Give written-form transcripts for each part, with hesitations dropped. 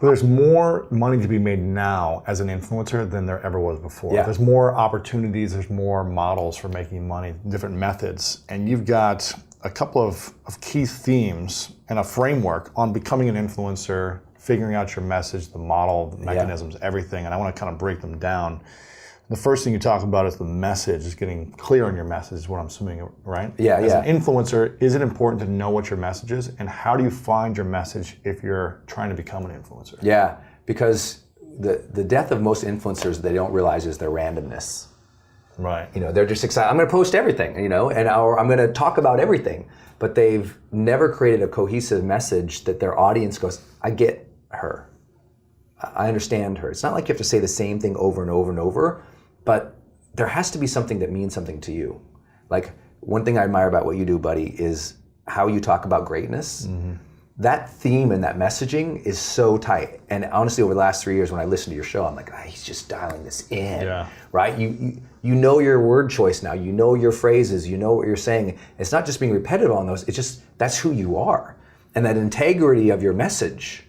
There's more money to be made now as an influencer than there ever was before. Yeah. There's more opportunities, there's more models for making money, different methods. And you've got a couple of key themes and a framework on becoming an influencer, figuring out your message, the model, the mechanisms, everything. And I want to kind of break them down. The first thing you talk about is the message, is getting clear on your message, is what I'm assuming, right? Yeah, As an influencer, is it important to know what your message is? And how do you find your message if you're trying to become an influencer? Yeah, because the death of most influencers, they don't realize is their randomness. Right. You know, they're just excited. I'm going to post everything, you know, or I'm going to talk about everything. But they've never created a cohesive message that their audience goes, I get her. I understand her. It's not like you have to say the same thing over and over and over. But there has to be something that means something to you. Like, one thing I admire about what you do, buddy, is how you talk about greatness. Mm-hmm. That theme and that messaging is so tight. And honestly, over the last 3 years, when I listen to your show, I'm like, he's just dialing this in, right? You know your word choice now. You know your phrases. You know what you're saying. It's not just being repetitive on those. It's just, that's who you are. And that integrity of your message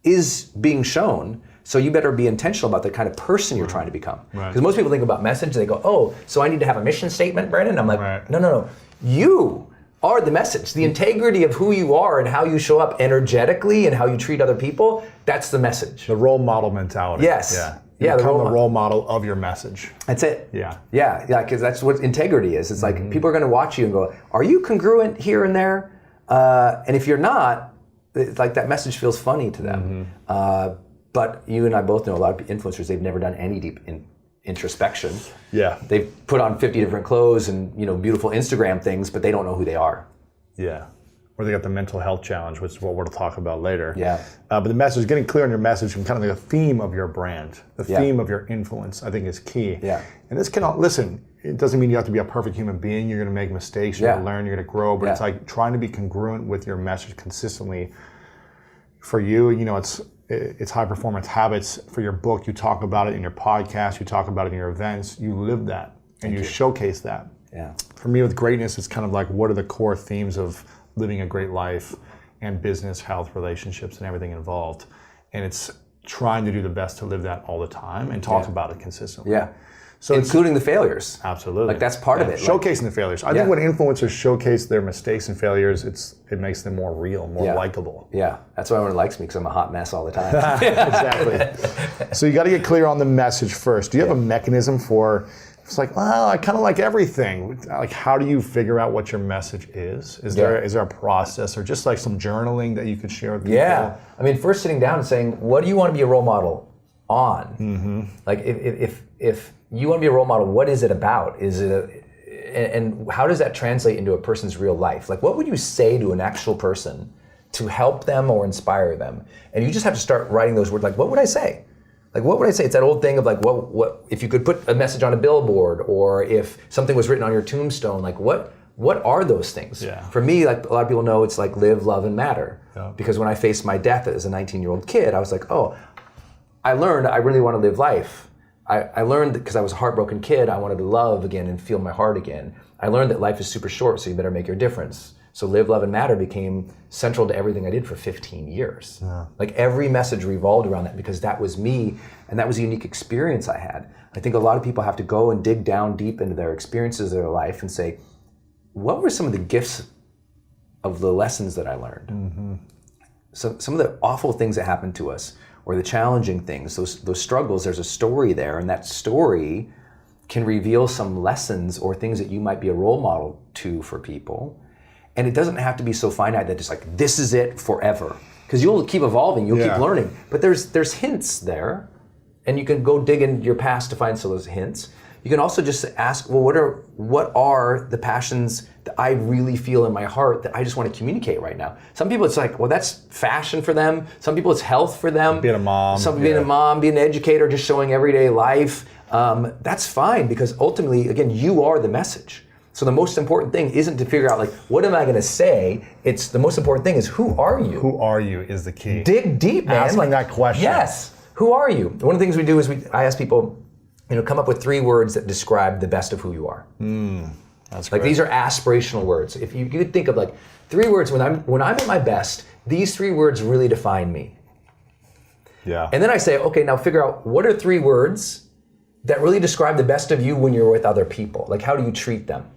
is being shown. So you better be intentional about the kind of person you're trying to become. Because most people think about message, they go, oh, so I need to have a mission statement, Brendon? I'm like, no. You are the message. The integrity of who you are and how you show up energetically and how you treat other people, that's the message. The role model mentality. Yes. Yeah. Become the role model of your message. That's it. Yeah, because that's what integrity is. It's like people are going to watch you and go, are you congruent here and there? And if you're not, it's like that message feels funny to them. But you and I both know a lot of influencers, they've never done any deep introspection. Yeah. They've put on 50 different clothes and, you know, beautiful Instagram things, but they don't know who they are. Yeah. Or they got the mental health challenge, which is what we'll talk about later. Yeah. But the message, getting clear on your message and kind of the theme of your brand, the theme of your influence, I think is key. Yeah. And this cannot, listen, it doesn't mean you have to be a perfect human being. You're going to make mistakes, you're going to learn, you're going to grow, but it's like trying to be congruent with your message consistently. For you, you know, it's high performance habits. For your book, you talk about it in your podcast, you talk about it in your events, you live that and you showcase that. Yeah. For me with greatness, it's kind of like, what are the core themes of living a great life and business, health, relationships, and everything involved. And it's trying to do the best to live that all the time and talk about it consistently. Yeah. So including the failures. Absolutely. Like that's part of it. Showcasing the failures. I think when influencers showcase their mistakes and failures, it makes them more real, more likable. Yeah. That's why everyone likes me, because I'm a hot mess all the time. Exactly. So you got to get clear on the message first. Do you have a mechanism for, it's like, well, I kind of like everything. Like, how do you figure out what your message is? Is there a process or just like some journaling that you could share with people? Yeah. I mean, first sitting down and saying, what do you want to be a role model on? Mm-hmm. Like, if you want to be a role model, what is it about? Is it and how does that translate into a person's real life? Like, what would you say to an actual person to help them or inspire them? And you just have to start writing those words. Like, what would I say? Like, what would I say? It's that old thing of like, what if you could put a message on a billboard, or if something was written on your tombstone, like what are those things? Yeah. For me, like a lot of people know, it's like live, love, and matter. Yeah. Because when I faced my death as a 19-year-old kid, I was like, oh, I learned I really want to live life. I learned that because I was a heartbroken kid, I wanted to love again and feel my heart again. I learned that life is super short, so you better make your difference. So live, love, and matter became central to everything I did for 15 years. Yeah. Like every message revolved around that, because that was me, and that was a unique experience I had. I think a lot of people have to go and dig down deep into their experiences of their life and say, what were some of the gifts of the lessons that I learned? Mm-hmm. So some of the awful things that happened to us, or the challenging things, those struggles, there's a story there, and that story can reveal some lessons or things that you might be a role model to for people. And it doesn't have to be so finite that it's like, this is it forever. Because you'll keep evolving, you'll keep learning. But there's hints there, and you can go dig into your past to find some of those hints. You can also just ask, well, what are the passions that I really feel in my heart that I just want to communicate right now? Some people it's like, well, that's fashion for them. Some people it's health for them. Being a mom. Some being a mom, being an educator, just showing everyday life. That's fine, because ultimately, again, you are the message. So the most important thing isn't to figure out like, what am I going to say? It's the most important thing is, who are you? Who are you is the key. Dig deep, man. Asking that question. Yes. Who are you? One of the things we do is I ask people, come up with 3 words that describe the best of who you are. That's like great. These are aspirational words. If you could think of like 3 words when I'm at my best, these 3 words really define me. Yeah. And then I say, okay, now figure out what are 3 words that really describe the best of you when you're with other people. Like, how do you treat them?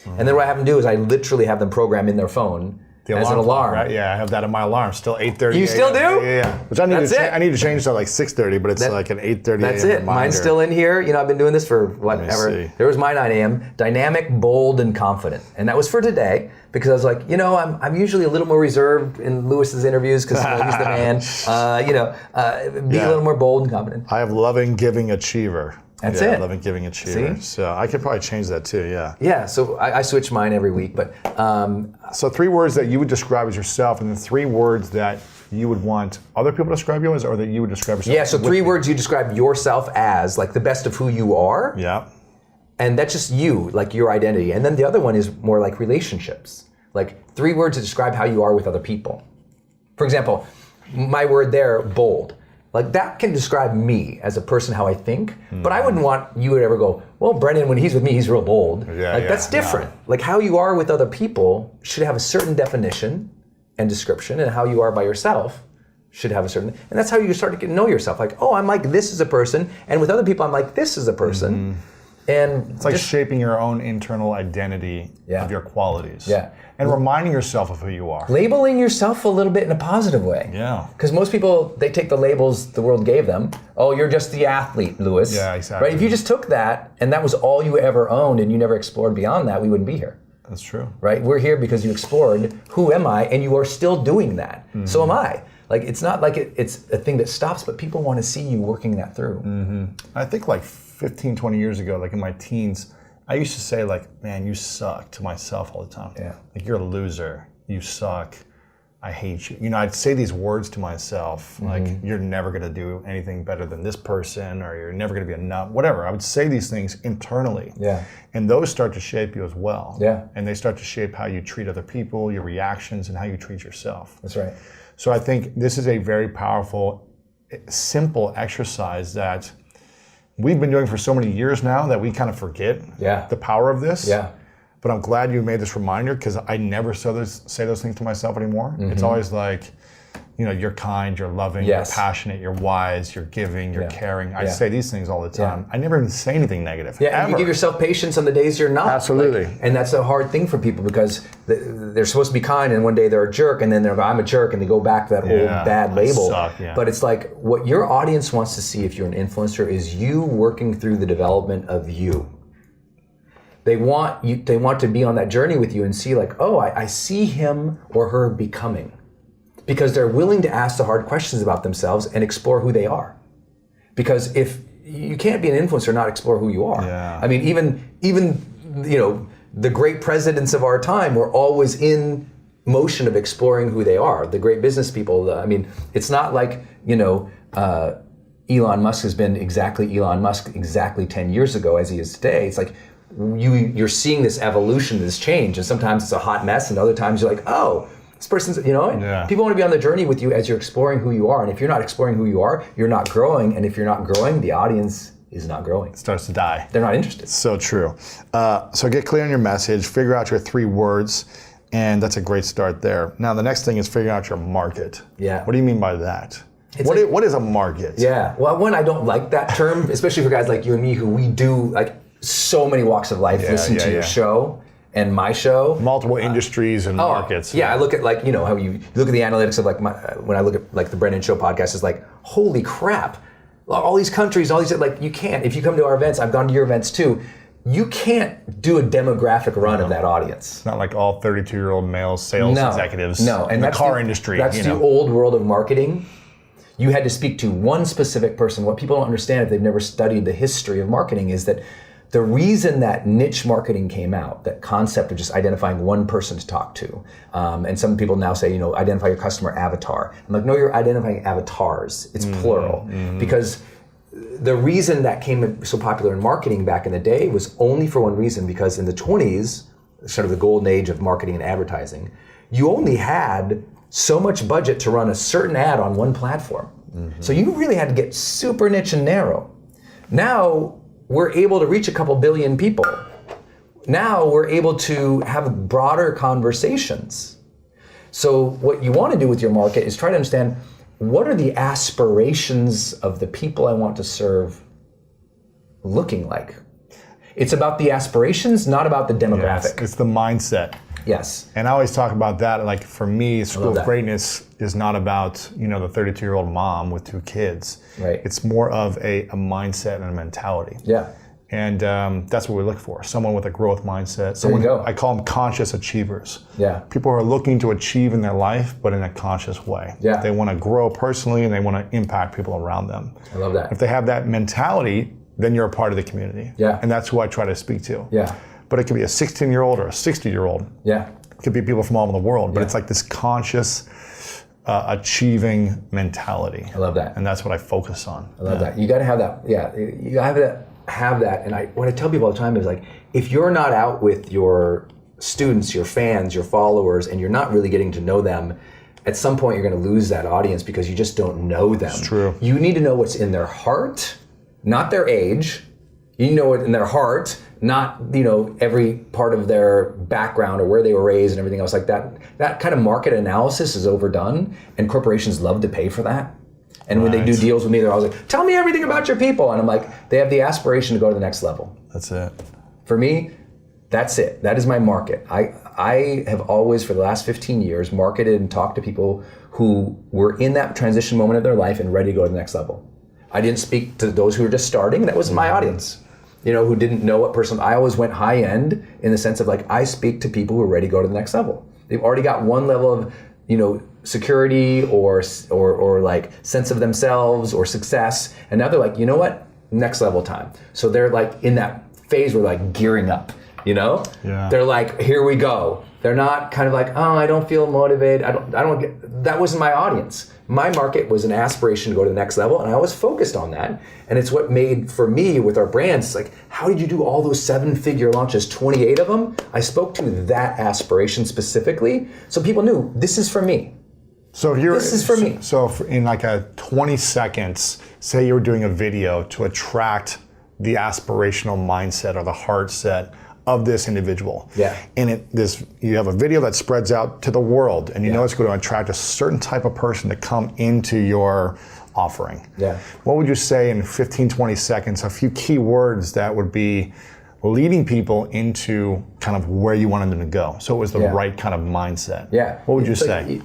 And then what I have them do is I literally have them program in their phone as an alarm. Right? Yeah, I have that in my alarm. Still 8:30. You still do? Yeah. Which I need to change to like 6:30, but it's like an 8:30. That's AM it. reminder. Mine's still in here. You know, I've been doing this for whatever. There was my 9 a.m. Dynamic, bold, and confident, and that was for today because I was like, you know, I'm usually a little more reserved in Lewis's interviews because he's the man. Be a little more bold and confident. I have loving, giving, achiever. That's it. Loving, giving, achiever. See? So I could probably change that too. Yeah. Yeah. So I switch mine every week, but. So 3 words that you would describe as yourself, and then 3 words that you would want other people to describe you as, or that you would describe yourself. Yeah. So 3 words you describe yourself as, like the best of who you are. Yeah. And that's just you, like your identity. And then the other one is more like relationships. Like 3 words to describe how you are with other people. For example, my word there, bold. Like that can describe me as a person, how I think, but I wouldn't want you to ever go, well, Brendon, when he's with me, he's real bold. That's different. Like how you are with other people should have a certain definition and description, and how you are by yourself should have a certain, and that's how you start to get to know yourself. Like, oh, I'm like this as a person, and with other people, I'm like this as a person. And it's like shaping your own internal identity of your qualities. Yeah. And reminding yourself of who you are. Labeling yourself a little bit in a positive way. Yeah. Because most people, they take the labels the world gave them. Oh, you're just the athlete, Lewis. Yeah, exactly. Right? If you just took that and that was all you ever owned and you never explored beyond that, we wouldn't be here. That's true. Right? We're here because you explored who am I, and you are still doing that. So am I. Like, it's not like it's a thing that stops, but people want to see you working that through. I think like 15, 20 years ago, like in my teens, I used to say like, man, you suck to myself all the time. Yeah. Like, you're a loser. You suck. I hate you. You know, I'd say these words to myself, like, you're never going to do anything better than this person, or you're never going to be enough, whatever. I would say these things internally. Yeah. And those start to shape you as well. Yeah. And they start to shape how you treat other people, your reactions, and how you treat yourself. That's right. So I think this is a very powerful, simple exercise that we've been doing for so many years now that we kind of forget the power of this. Yeah. But I'm glad you made this reminder, because I never say those things to myself anymore. It's always like, you know, you're kind, you're loving, you're passionate, you're wise, you're giving, you're caring. I say these things all the time. I never even say anything negative. Yeah, and you give yourself patience on the days you're not. Absolutely. Like, and that's a hard thing for people, because they're supposed to be kind, and one day they're a jerk, and then they're I'm a jerk, and they go back to that old bad label. But it's like, what your audience wants to see if you're an influencer is you working through the development of you. They want to be on that journey with you and see like, oh, I see him or her becoming. Because they're willing to ask the hard questions about themselves and explore who they are. Because if you can't be an influencer and not explore who you are. Yeah. I mean, even you know, the great presidents of our time were always in motion of exploring who they are. The great business people. I mean, it's not like, you know, Elon Musk has been exactly Elon Musk exactly 10 years ago as he is today. It's like you're seeing this evolution, this change, and sometimes it's a hot mess, and other times you're like, oh, this person's, you know, people want to be on the journey with you as you're exploring who you are. And if you're not exploring who you are, you're not growing. And if you're not growing, the audience is not growing. It starts to die. They're not interested. So true. So get clear on your message, figure out your 3 words, and that's a great start there. Now, the next thing is figuring out your market. Yeah. What do you mean by that? What is a market? Yeah. Well, one, I don't like that term, especially for guys like you and me, who we do like so many walks of life, listen to your show and my show. Multiple industries and markets. Yeah, I look at like, you know, how you look at the analytics of like when I look at like the Brendon Show podcast, it's like, holy crap, all these countries, all these, like, you can't, if you come to our events, I've gone to your events too, you can't do a demographic run of that audience. It's not like all 32-year-old male sales executives in the car industry. That's the old world of marketing. You had to speak to one specific person. What people don't understand if they've never studied the history of marketing is that the reason that niche marketing came out, that concept of just identifying one person to talk to, and some people now say, you know, identify your customer avatar. I'm like, no, you're identifying avatars. It's plural. Because the reason that came so popular in marketing back in the day was only for one reason, because in the 20s, sort of the golden age of marketing and advertising, you only had so much budget to run a certain ad on one platform. So you really had to get super niche and narrow. Now, we're able to reach a couple billion people. Now we're able to have broader conversations. So what you want to do with your market is try to understand, what are the aspirations of the people I want to serve looking like? It's about the aspirations, not about the demographic. Yes, it's the mindset. Yes. And I always talk about that. Like for me, School that. of Greatness is not about, the 32-year-old mom with 2 kids. Right. It's more of a mindset and a mentality. Yeah. And that's what we look for. Someone with a growth mindset. Someone, go. I call them conscious achievers. Yeah. People who are looking to achieve in their life, but in a conscious way. Yeah. They want to grow personally and they want to impact people around them. I love that. If they have that mentality, then you're a part of the community. Yeah. And that's who I try to speak to. Yeah. But it could be a 16-year-old or a 60-year-old. Yeah. It could be people from all over the world, but Yeah. it's like this conscious, achieving mentality. I love that. And that's what I focus on. I love that. You got to have that. Yeah, you got to have that. And what I tell people all the time is like, if you're not out with your students, your fans, your followers, and you're not really getting to know them, at some point you're going to lose that audience because you just don't know them. It's true. You need to know what's in their heart, not their age. You know it in their heart, not every part of their background or where they were raised and everything else like that. That kind of market analysis is overdone, and corporations love to pay for that. And when they do deals with me, they're always like, "Tell me everything about your people," and I'm like, they have the aspiration to go to the next level. That's it. For me, that's it. That is my market. I have always, for the last 15 years, marketed and talked to people who were in that transition moment of their life and ready to go to the next level. I didn't speak to those who were just starting. That was my audience. Who didn't know what person. I always went high end in the sense of like, I speak to people who are ready to go to the next level. They've already got one level of, security or like sense of themselves or success. And now they're like, you know what? Next level time. So they're like in that phase where like gearing up, Yeah. They're like, here we go. They're not kind of like, oh, I don't feel motivated. I don't get, that wasn't my audience. My market was an aspiration to go to the next level, and I was focused on that. And it's what made, for me, with our brands, like, how did you do all those 7-figure launches, 28 of them? I spoke to that aspiration specifically, so people knew, this is for me. So This is for me. So in like a 20 seconds, say you were doing a video to attract the aspirational mindset or the heart set of this individual. Yeah. And you have a video that spreads out to the world, and you know it's going to attract a certain type of person to come into your offering. Yeah. What would you say in 15, 20 seconds, a few key words that would be leading people into kind of where you wanted them to go? So it was the right kind of mindset. Yeah. What would you It's say? like,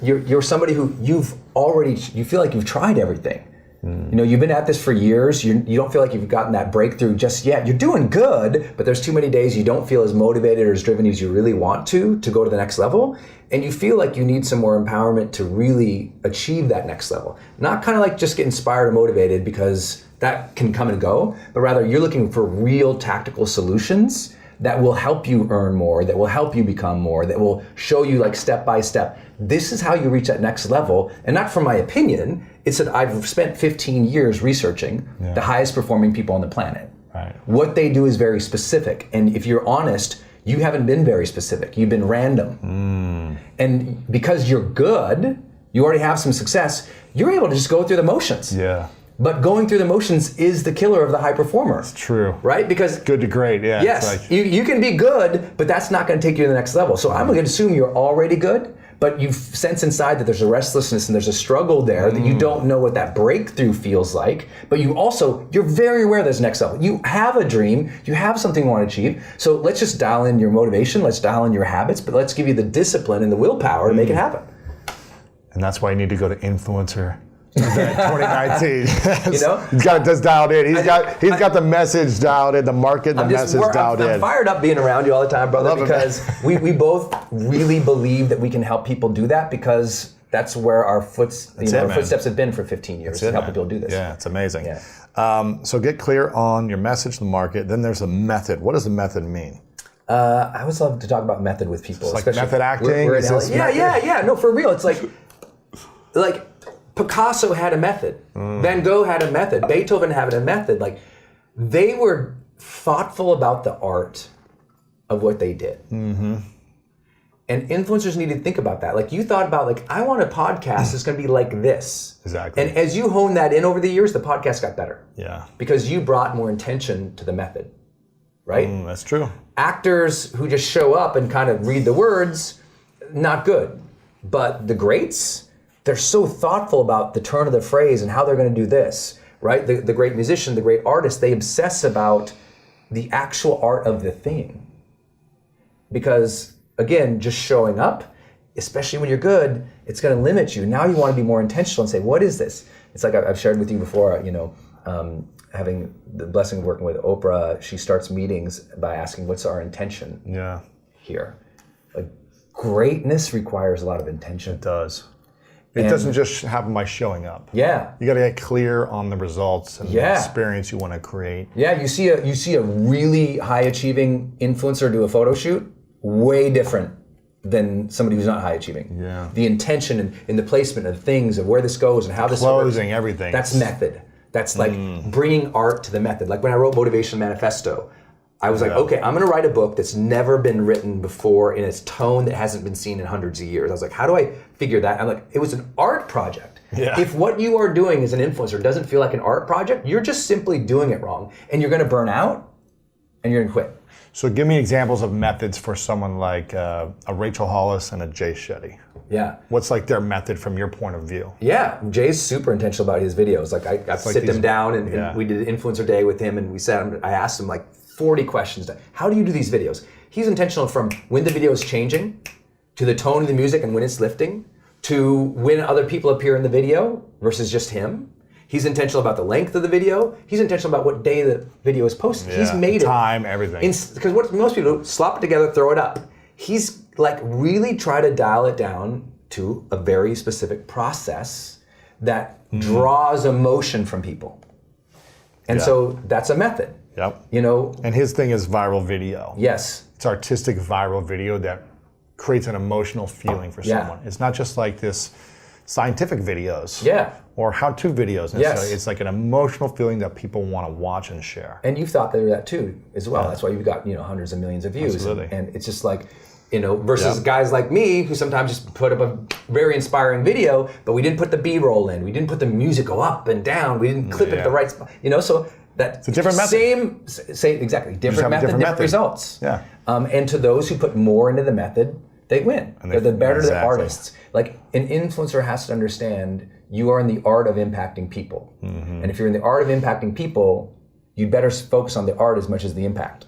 you're somebody who you feel like you've tried everything. You've been at this for years. You don't feel like you've gotten that breakthrough just yet. You're doing good, but there's too many days you don't feel as motivated or as driven as you really want to go to the next level. And you feel like you need some more empowerment to really achieve that next level. Not kind of like just get inspired or motivated, because that can come and go, but rather you're looking for real tactical solutions that will help you earn more, that will help you become more, that will show you like step by step, this is how you reach that next level. And not from my opinion, it's that I've spent 15 years reaching the highest performing people on the planet. Right. What they do is very specific. And if you're honest, you haven't been very specific. You've been random. And because you're good, you already have some success, you're able to just go through the motions. Yeah. But going through the motions is the killer of the high performer. It's true. Right? Because good to great, yeah. yes, It's like, you can be good, but that's not going to take you to the next level. So I'm going to assume you're already good, but you sense inside that there's a restlessness and there's a struggle there that you don't know what that breakthrough feels like. But you're very aware there's next level. You have a dream, you have something you want to achieve. So let's just dial in your motivation, let's dial in your habits, but let's give you the discipline and the willpower to make it happen. and that's why you need to go to influencer. 2019. He's got it just dialed in. He's got the message dialed in, the market, the message dialed in. I'm fired up being around you all the time, brother, because it, we both really believe that we can help people do that, because that's where our footsteps have been for 15 years, helping people do this. Yeah, it's amazing. Yeah. So get clear on your message, the market. Then there's a method. What does the method mean? I always love to talk about method with people. It's like method acting? No, for real. It's like Picasso had a method. Van Gogh had a method. Beethoven had a method. Like, they were thoughtful about the art of what they did. Mm-hmm. And influencers need to think about that. Like, you thought about, like, I want a podcast that's going to be like this. Exactly. And as you hone that in over the years, the podcast got better. Yeah. Because you brought more intention to the method, right? That's true. Actors who just show up and kind of read the words, not good. But the greats, they're so thoughtful about the turn of the phrase and how they're going to do this, right? The great musician, the great artist, they obsess about the actual art of the thing. Because, again, just showing up, especially when you're good, it's going to limit you. Now you want to be more intentional and say, what is this? It's like I've shared with you before, having the blessing of working with Oprah, she starts meetings by asking, what's our intention here? Like, greatness requires a lot of intention. It does. It doesn't just happen by showing up. Yeah. You got to get clear on the results and the experience you want to create. Yeah, you see a really high achieving influencer do a photo shoot, way different than somebody who's not high achieving. Yeah. The intention and the placement of things, of where this goes and how this works. Closing, everything. That's method. That's like bringing art to the method. Like when I wrote Motivation Manifesto, I was like, okay, I'm going to write a book that's never been written before in its tone that hasn't been seen in hundreds of years. I was like, how do I figure that? I'm like, it was an art project. Yeah. If what you are doing as an influencer doesn't feel like an art project, you're just simply doing it wrong. And you're going to burn out and you're going to quit. So give me examples of methods for someone like a Rachel Hollis and a Jay Shetty. Yeah. What's like their method from your point of view? Yeah, Jay's super intentional about his videos. Like I got to sit him down and we did an influencer day with him and I asked him like 40 questions. How do you do these videos? He's intentional from when the video is changing, to the tone of the music and when it's lifting, to when other people appear in the video versus just him. He's intentional about the length of the video. He's intentional about what day the video is posted. He's made time, everything. Because what most people do, slap it together, throw it up. He's like really try to dial it down to a very specific process that draws emotion from people. And so that's a method. Yep. You know. And his thing is viral video. Yes. It's artistic viral video that creates an emotional feeling for someone. It's not just like this scientific videos. Yeah. Or how-to videos. Yes. It's like an emotional feeling that people want to watch and share. And you thought they were that too, as well. That's why you've got hundreds of millions of views. Absolutely. And it's just like, versus guys like me who sometimes just put up a very inspiring video, but we didn't put the B-roll in. We didn't put the music go up and down. We didn't clip it at the right spot. So that's a different method. Same, exactly. Different method, different results. Yeah. And to those who put more into the method, they win. They're the better the artists. Like an influencer has to understand you are in the art of impacting people. And if you're in the art of impacting people, you'd better focus on the art as much as the impact.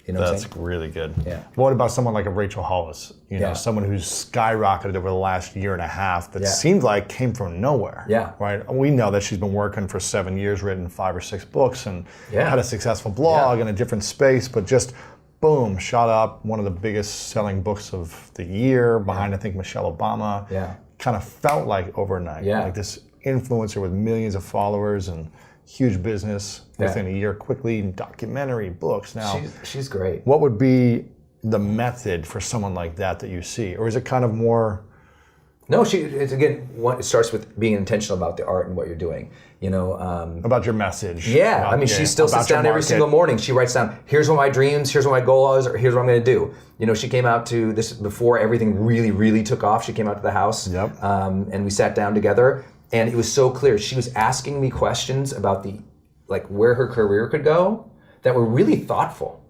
You know what I'm saying? That's really good. Yeah. What about someone like a Rachel Hollis? Someone who's skyrocketed over the last year and a half that seemed like came from nowhere. Yeah. Right? We know that she's been working for 7 years, written 5 or 6 books, and Yeah. had a successful blog in a different space, but just boom, shot up, one of the biggest selling books of the year, behind I think Michelle Obama. Yeah. Kind of felt like overnight. Yeah. Like this influencer with millions of followers and huge business within a year, quickly, documentary, books now. She's great. What would be the method for someone like that you see? Or is it kind of more... No, it starts with being intentional about the art and what you're doing. About your message. Yeah, I mean, she still sits down every single morning. She writes down, here's what my dreams, here's what my goal is, or here's what I'm going to do. She came out to this before everything really, really took off. She came out to the house, and we sat down together, and it was so clear. She was asking me questions about where her career could go that were really thoughtful.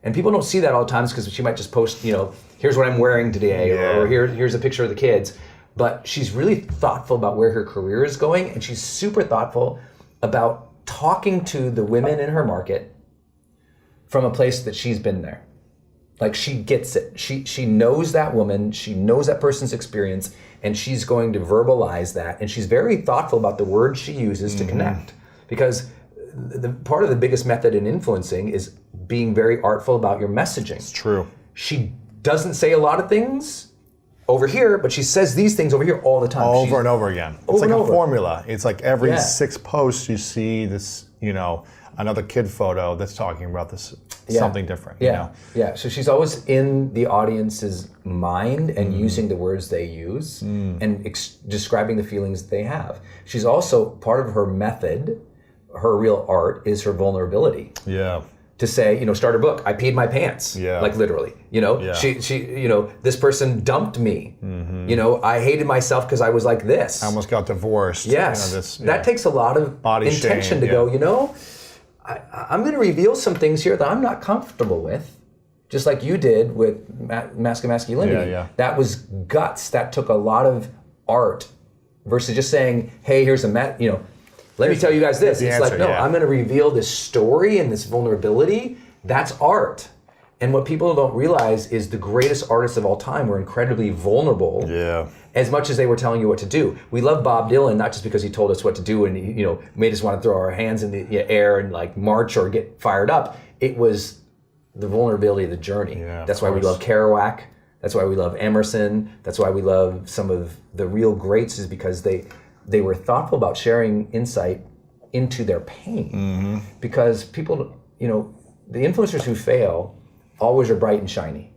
And people don't see that all the time because she might just post, here's what I'm wearing today, or here's a picture of the kids. But she's really thoughtful about where her career is going, and she's super thoughtful about talking to the women in her market from a place that she's been there. Like, she gets it. She knows that woman, she knows that person's experience, and she's going to verbalize that. And she's very thoughtful about the words she uses to connect. Because the part of the biggest method in influencing is being very artful about your messaging. It's true. She doesn't say a lot of things over here, but she says these things over here all the time. Over and over again. It's like a formula. It's like every 6 posts you see this, another kid photo that's talking about this something different. Yeah. So she's always in the audience's mind and using the words they use and describing the feelings they have. She's also, part of her method, her real art, is her vulnerability. Yeah. To say, start her book, I peed my pants. Yeah. Like literally. She this person dumped me. I hated myself because I was like this. I almost got divorced. Yes. That takes a lot of body intention shame, to go, I'm going to reveal some things here that I'm not comfortable with. Just like you did with Mask of Masculinity. Yeah. That was guts. That took a lot of art versus just saying, hey, here's let me tell you guys this. It's answer, like, no, I'm going to reveal this story and this vulnerability. That's art. And what people don't realize is the greatest artists of all time were incredibly vulnerable. Yeah. As much as they were telling you what to do. We love Bob Dylan, not just because he told us what to do and made us want to throw our hands in the air and like march or get fired up. It was the vulnerability of the journey. Yeah, That's why we love Kerouac. That's why we love Emerson. That's why we love some of the real greats, is because they were thoughtful about sharing insight into their pain. Mm-hmm. Because people, the influencers who fail always are bright and shiny.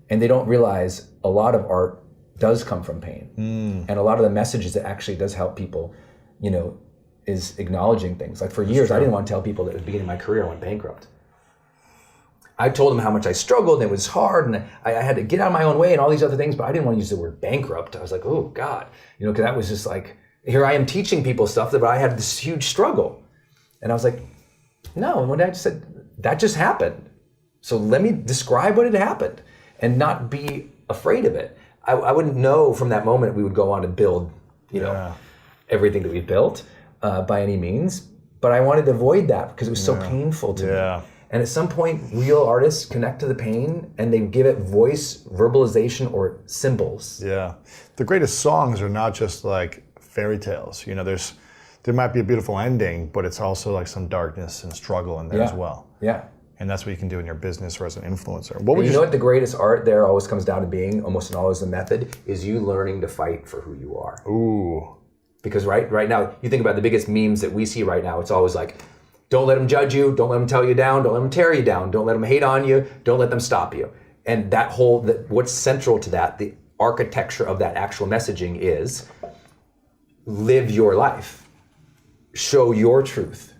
And they don't realize a lot of art does come from pain. And a lot of the messages that actually does help people, is acknowledging things. Like for years, I didn't want to tell people that at the beginning of my career I went bankrupt. I told them how much I struggled and it was hard and I had to get out of my own way and all these other things, but I didn't want to use the word bankrupt. I was like, oh God, because that was just like, here I am teaching people stuff that I had this huge struggle. And I was like, no, and one day I just said, that just happened. So let me describe what had happened and not be afraid of it. I wouldn't know from that moment we would go on to build, everything that we built by any means. But I wanted to avoid that because it was so painful to me. And at some point, real artists connect to the pain and they give it voice, verbalization, or symbols. Yeah. The greatest songs are not just like fairy tales. There might be a beautiful ending, but it's also like some darkness and struggle in there as well. Yeah. And that's what you can do in your business or as an influencer. You know what the greatest art there always comes down to being, almost and always the method, is you learning to fight for who you are. Ooh. Because right now, you think about the biggest memes that we see right now, it's always like, don't let them judge you, don't let them tell you down, don't let them tear you down, don't let them hate on you, don't let them stop you. And what's central to that, the architecture of that actual messaging is, live your life, show your truth,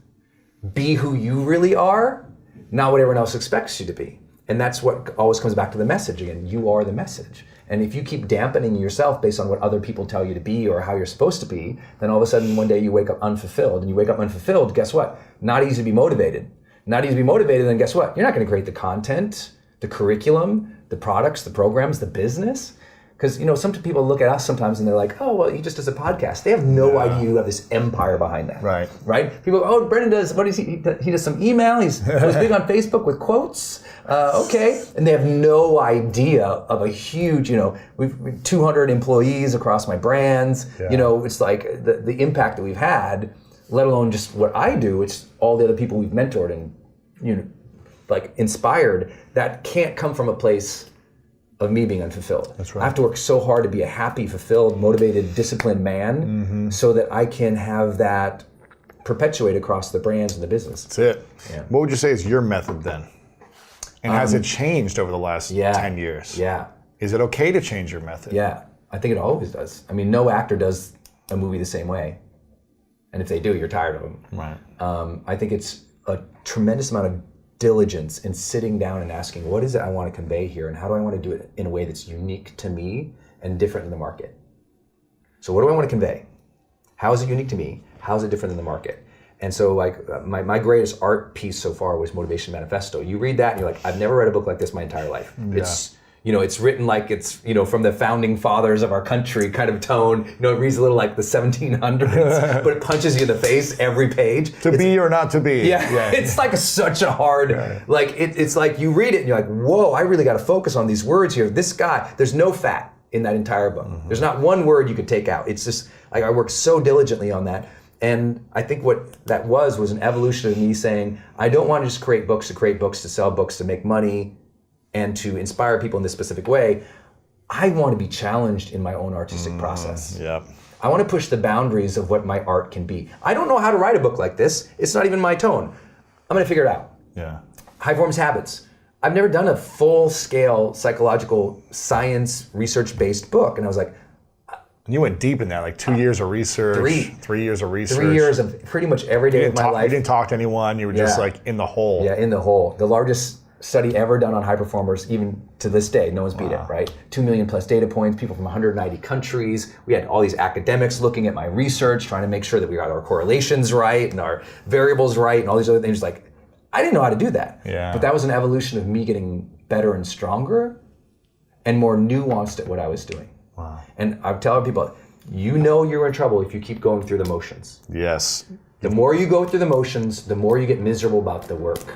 be who you really are, not what everyone else expects you to be. And that's what always comes back to the message again. You are the message. And if you keep dampening yourself based on what other people tell you to be or how you're supposed to be, then all of a sudden one day you wake up unfulfilled. And you wake up unfulfilled, guess what? Not easy to be motivated. Not easy to be motivated, then guess what? You're not going to create the content, the curriculum, the products, the programs, the business. Because, some people look at us sometimes and they're like, oh, well, he just does a podcast. They have no idea you have this empire behind that. Right? People go, oh, Brendon does, what is he? He does some email. He was big on Facebook with quotes. Okay. And they have no idea of a huge, we've 200 employees across my brands. Yeah. It's like the impact that we've had, let alone just what I do. It's all the other people we've mentored and, inspired. That can't come from a place of me being unfulfilled. That's right. I have to work so hard to be a happy, fulfilled, motivated, disciplined man so that I can have that perpetuate across the brands and the business. That's it. Yeah. What would you say is your method then? And has it changed over the last 10 years? Yeah. Is it okay to change your method? Yeah. I think it always does. I mean, no actor does a movie the same way. And if they do, you're tired of them. Right. I think it's a tremendous amount of diligence in sitting down and asking, what is it I want to convey here, and how do I want to do it in a way that's unique to me and different in the market? So what do I want to convey? How is it unique to me? How is it different than the market? And so my greatest art piece so far was Motivation Manifesto. You read that and you're like, I've never read a book like this my entire life. Yeah. It's written like it's, from the founding fathers of our country kind of tone. It reads a little like the 1700s, but it punches you in the face every page. To be or not to be. Yeah. It's like such a hard, it's like you read it and you're like, whoa, I really got to focus on these words here. This guy, there's no fat in that entire book. There's not one word you could take out. It's just, I worked so diligently on that. And I think what that was an evolution of me saying, I don't want to just create books to sell books, to make money, and to inspire people in this specific way. I want to be challenged in my own artistic process. Yeah. I want to push the boundaries of what my art can be. I don't know how to write a book like this. It's not even my tone. I'm going to figure it out. Yeah. High Performance Habits. I've never done a full-scale psychological science research-based book. And I was like, You went deep in that, like 2 years of research. 3 years of research. 3 years of pretty much every day of my life. You didn't talk to anyone. You were just like in the hole. Yeah, in the hole. The largest study ever done on high performers, even to this day, no one's beat it, right? 2 million plus data points, people from 190 countries. We had all these academics looking at my research, trying to make sure that we got our correlations right and our variables right and all these other things. Like, I didn't know how to do that. Yeah. But that was an evolution of me getting better and stronger and more nuanced at what I was doing. Wow. And I tell people, you know you're in trouble if you keep going through the motions. Yes. The more you go through the motions, the more you get miserable about the work.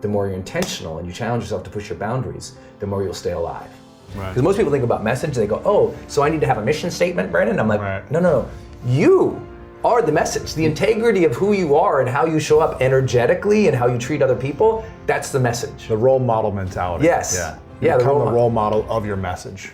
The more you're intentional and you challenge yourself to push your boundaries, the more you'll stay alive. Right. Because most people think about message, they go, oh, so I need to have a mission statement, Brendon? I'm like, Right. no. You are the message. The integrity of who you are and how you show up energetically and how you treat other people, that's the message. The role model mentality. Yes. Yeah. Yeah, You become the the role model of your message.